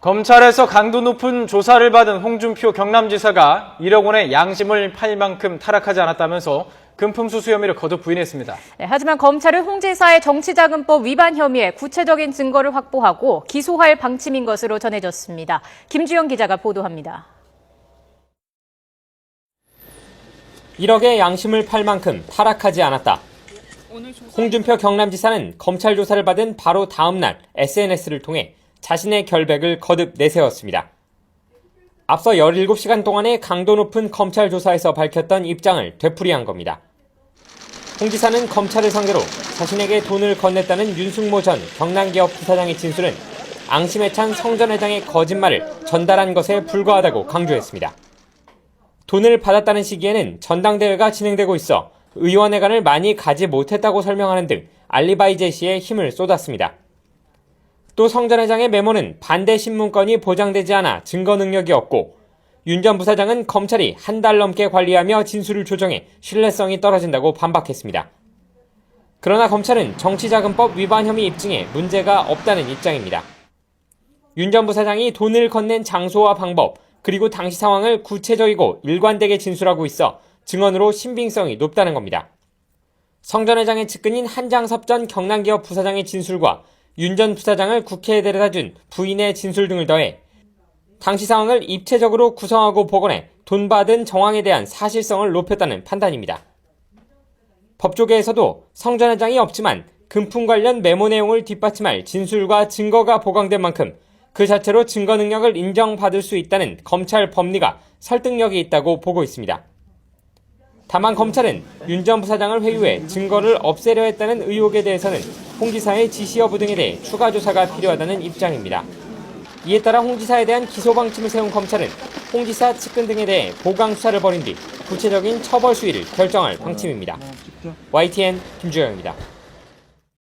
검찰에서 강도 높은 조사를 받은 홍준표 경남지사가 1억 원의 양심을 팔 만큼 타락하지 않았다면서 금품수수 혐의를 거듭 부인했습니다. 네, 하지만 검찰은 홍 지사의 정치자금법 위반 혐의에 구체적인 증거를 확보하고 기소할 방침인 것으로 전해졌습니다. 김주영 기자가 보도합니다. 1억의 양심을 팔 만큼 타락하지 않았다. 홍준표 경남지사는 검찰 조사를 받은 바로 다음 날 SNS를 통해 자신의 결백을 거듭 내세웠습니다. 앞서 17시간 동안의 강도 높은 검찰 조사에서 밝혔던 입장을 되풀이한 겁니다. 홍 지사는 검찰을 상대로 자신에게 돈을 건넸다는 윤승모 전 경남기업 부사장의 진술은 앙심에 찬 성 전 회장의 거짓말을 전달한 것에 불과하다고 강조했습니다. 돈을 받았다는 시기에는 전당대회가 진행되고 있어 의원회관을 많이 가지 못했다고 설명하는 등 알리바이 제시에 힘을 쏟았습니다. 또 성 전 회장의 메모는 반대 신문건이 보장되지 않아 증거 능력이 없고 윤 전 부사장은 검찰이 한 달 넘게 관리하며 진술을 조정해 신뢰성이 떨어진다고 반박했습니다. 그러나 검찰은 정치자금법 위반 혐의 입증에 문제가 없다는 입장입니다. 윤 전 부사장이 돈을 건넨 장소와 방법, 그리고 당시 상황을 구체적이고 일관되게 진술하고 있어 증언으로 신빙성이 높다는 겁니다. 성 전 회장의 측근인 한장섭 전 경남기업 부사장의 진술과 윤 전 부사장을 국회에 데려다준 부인의 진술 등을 더해 당시 상황을 입체적으로 구성하고 복원해 돈 받은 정황에 대한 사실성을 높였다는 판단입니다. 법조계에서도 성 전 회장이 없지만 금품 관련 메모 내용을 뒷받침할 진술과 증거가 보강된 만큼 그 자체로 증거 능력을 인정받을 수 있다는 검찰 법리가 설득력이 있다고 보고 있습니다. 다만 검찰은 윤 전 부사장을 회유해 증거를 없애려 했다는 의혹에 대해서는 홍 지사의 지시 여부 등에 대해 추가 조사가 필요하다는 입장입니다. 이에 따라 홍 지사에 대한 기소 방침을 세운 검찰은 홍 지사 측근 등에 대해 보강 수사를 벌인 뒤 구체적인 처벌 수위를 결정할 방침입니다. YTN 김주영입니다.